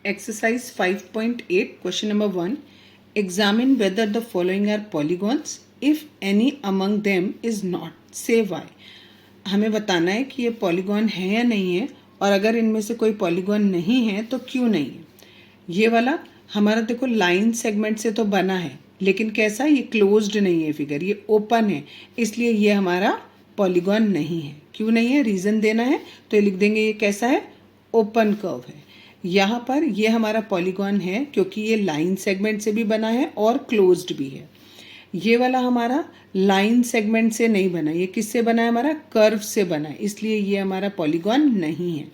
Exercise 5.8, question number 1. Examine whether the following are polygons. If any among them is not, say why. हमें बताना है कि ये polygon है या नहीं है, और अगर इनमें से कोई पॉलीगॉन नहीं है तो क्यों नहीं है. ये वाला हमारा देखो लाइन सेगमेंट से तो बना है, लेकिन कैसा, ये क्लोज्ड नहीं है फिगर, ये ओपन है, इसलिए ये हमारा पॉलीगॉन नहीं है. क्यों नहीं है, रीजन देना है, तो ये लिख देंगे ये कैसा है, ओपन कर्व है. यहाँ पर ये हमारा पॉलीगॉन है क्योंकि ये लाइन सेगमेंट से भी बना है और क्लोज्ड भी है. ये वाला हमारा लाइन सेगमेंट से नहीं बना, ये किससे बना है, हमारा कर्व से बना है, इसलिए ये हमारा पॉलीगॉन नहीं है.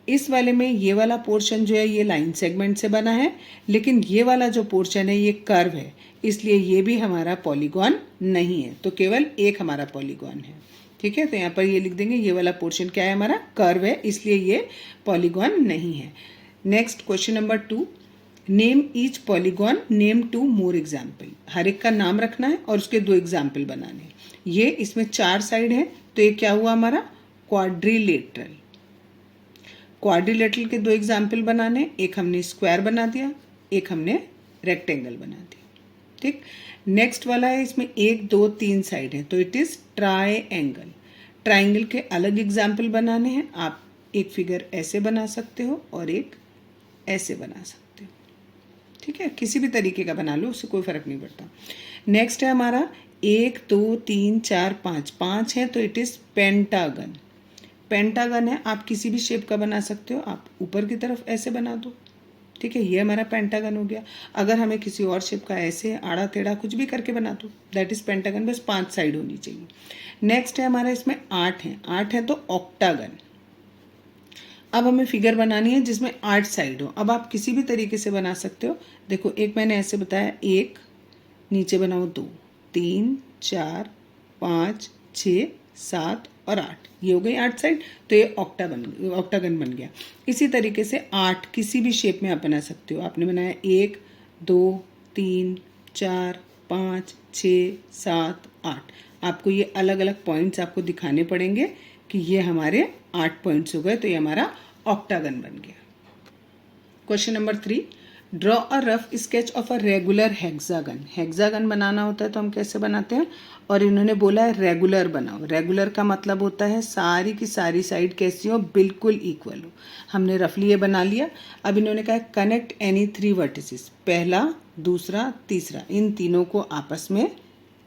इस वाले में ये वाला पोर्शन जो है ये लाइन सेगमेंट से बना है, लेकिन ये वाला जो पोर्शन है ये कर्व है, इसलिए ये भी हमारा पॉलीगॉन नहीं है. तो केवल एक हमारा पॉलीगॉन है. ठीक है, तो यहाँ पर ये लिख देंगे ये वाला पोर्शन क्या है, हमारा कर्व है, इसलिए ये पॉलीगॉन नहीं है. Next question number 2. Name each polygon, name 2 more example. हर एक का नाम रखना है और उसके 2 एग्जाम्पल बनाने हैं. ये इसमें 4 साइड है, तो ये क्या हुआ हमारा क्वाड्रिलेटरल. क्वाड्रिलेटरल के 2 एग्जाम्पल बनाने, एक हमने स्क्वायर बना दिया, एक हमने रेक्टेंगल बना दिया. ठीक, नेक्स्ट वाला है, इसमें 1 2 3 साइड है, तो इट इज ट्राइंगल. ट्राइंगल के अलग एग्जाम्पल बनाने हैं. आप एक फिगर ऐसे बना सकते हो और एक ऐसे बना सकते हो. ठीक है, किसी भी तरीके का बना लो, उससे कोई फर्क नहीं पड़ता. नेक्स्ट है हमारा 1 2 3 4 5 5 है, तो इट इज पेंटागन. पेंटागन है, आप किसी भी शेप का बना सकते हो, आप ऊपर की तरफ ऐसे बना दो. ठीक है, ये हमारा पेंटागन हो गया. अगर हमें किसी और शेप का ऐसे आड़ा टेढ़ा कुछ भी करके बना दो, दैट इज पेंटागन. बस 5 साइड होनी चाहिए. नेक्स्ट है हमारा इसमें 8 है. 8 है तो ऑक्टागन. अब हमें फिगर बनानी है जिसमें 8 साइड हो. अब आप किसी भी तरीके से बना सकते हो. देखो, एक मैंने ऐसे बताया, 1 नीचे बनाओ 2 3 4 5 6 7 और 8, ये हो गई 8 साइड. तो ये ऑक्टागन बन गया. इसी तरीके से 8 किसी भी शेप में आप बना सकते हो. आपने बनाया 1 2 3 4 5 6 7 8. आपको ये अलग अलग पॉइंट्स आपको दिखाने पड़ेंगे कि ये हमारे 8 पॉइंट्स हो गए, तो ये हमारा ऑक्टागन बन गया. Question number 3. Draw a rough sketch of a regular hexagon. Hexagon बनाना होता है तो हम कैसे बनाते हैं, और इन्होंने बोला है रेगुलर बनाओ. रेगुलर का मतलब होता है सारी की सारी साइड कैसी हो, बिल्कुल इक्वल हो. हमने रफली ये बना लिया. अब इन्होंने कहा कनेक्ट एनी 3 वर्टिसेस. पहला, दूसरा, तीसरा, इन तीनों को आपस में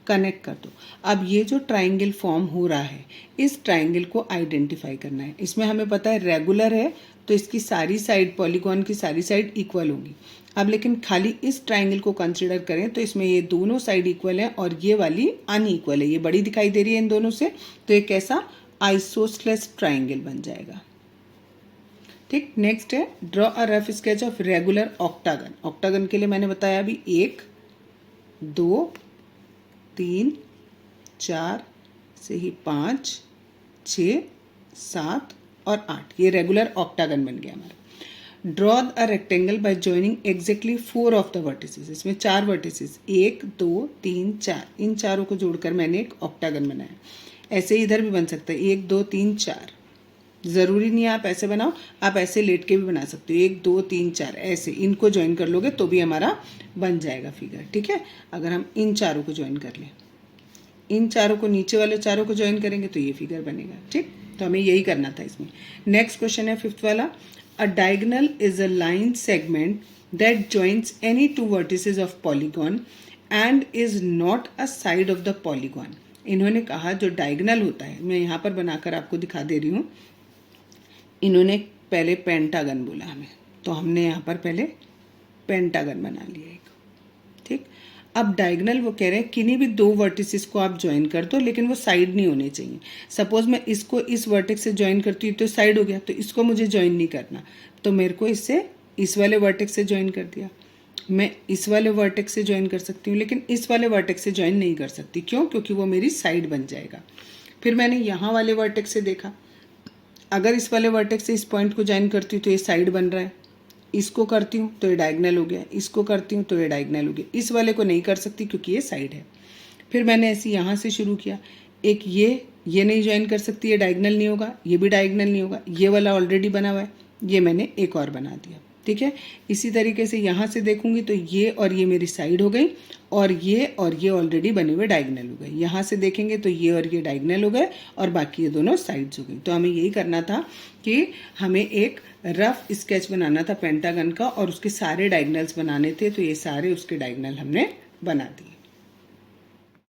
कनेक्ट कर दो. अब ये जो ट्राइंगल फॉर्म हो रहा है, इस ट्राइंगल को आइडेंटिफाई करना है. इसमें हमें पता है रेगुलर है, तो इसकी सारी साइड, पॉलीगॉन की सारी साइड इक्वल होंगी. अब लेकिन खाली इस ट्राइंगल को कंसिडर करें तो इसमें ये दोनों साइड इक्वल है और ये वाली अनइक्वल है, ये बड़ी दिखाई दे रही है इन दोनों से, तो ये कैसा आइसोसेलेस ट्राइंगल बन जाएगा. ठीक, नेक्स्ट है draw a rough sketch of regular octagon. Octagon के लिए मैंने बताया अभी 1 2 3 4 से ही 5 6 7 और 8, ये रेगुलर ऑक्टागन बन गया हमारा. Draw a rectangle bye joining exactly 4 of the vertices. इसमें 4 वर्टिसेस 1 2 3 4, इन चारों को जोड़कर मैंने एक ऑक्टागन बनाया. ऐसे ही इधर भी बन सकता है 1 2 3 4. ज़रूरी नहीं है आप ऐसे बनाओ, आप ऐसे लेट के भी बना सकते हो. 1 2 3 4 ऐसे इनको ज्वाइन कर लोगे तो भी हमारा बन जाएगा फिगर. ठीक है, अगर हम इन चारों को ज्वाइन कर लें, इन चारों को नीचे वाले चारों को ज्वाइन करेंगे तो ये फिगर बनेगा. ठीक, तो हमें यही करना था इसमें. नेक्स्ट क्वेश्चन है 5th वाला. अ diagonal is a line segment that joins any 2 vertices of polygon and is not a side of the polygon. इन्होंने कहा जो डायगोनल होता है, मैं यहाँ पर बनाकर आपको दिखा दे रही हूँ. इन्होंने पहले पेंटागन बोला हमें, तो हमने यहाँ पर पहले पेंटागन बना लिया एक. ठीक, अब डायगोनल वो कह रहे हैं किन्हीं भी 2 वर्टिसेस को आप ज्वाइन कर दो, लेकिन वो साइड नहीं होने चाहिए. सपोज मैं इसको इस वर्टेक्स से ज्वाइन करती हूँ तो साइड हो गया, तो इसको मुझे ज्वाइन नहीं करना, तो मेरे को इससे इस वाले वर्टेक्स से ज्वाइन कर दिया. मैं इस वाले वर्टेक्स से ज्वाइन कर सकती हूँ, लेकिन इस वाले वर्टेक्स से ज्वाइन नहीं कर सकती. क्यों? क्योंकि वो मेरी साइड बन जाएगा. फिर मैंने यहाँ वाले वर्टेक्स से देखा, अगर इस वाले वर्टेक्स से इस पॉइंट को ज्वाइन करती हूँ तो ये साइड बन रहा है. इसको करती हूँ तो ये डायगोनल हो गया, इसको करती हूँ तो ये डायगोनल हो गया. इस वाले को नहीं कर सकती क्योंकि ये साइड है. फिर मैंने ऐसे यहाँ से शुरू किया, एक ये नहीं ज्वाइन कर सकती, ये डायगोनल नहीं होगा, ये भी डायगोनल नहीं होगा. ये वाला ऑलरेडी बना हुआ है, ये मैंने एक और बना दिया. ठीक है। इसी तरीके से यहाँ से देखूंगी तो ये और ये मेरी साइड हो गई और ये ऑलरेडी बने हुए डायगोनल हो गए। यहाँ से देखेंगे तो ये और ये डायगोनल हो गए और बाकी ये दोनों साइड्स हो गई। तो हमें यही करना था कि हमें एक रफ स्केच बनाना था पेंटागन का और उसके सारे डायगोनल्स बनाने थे। तो ये सारे उसके डायगोनल हमने बना दिए।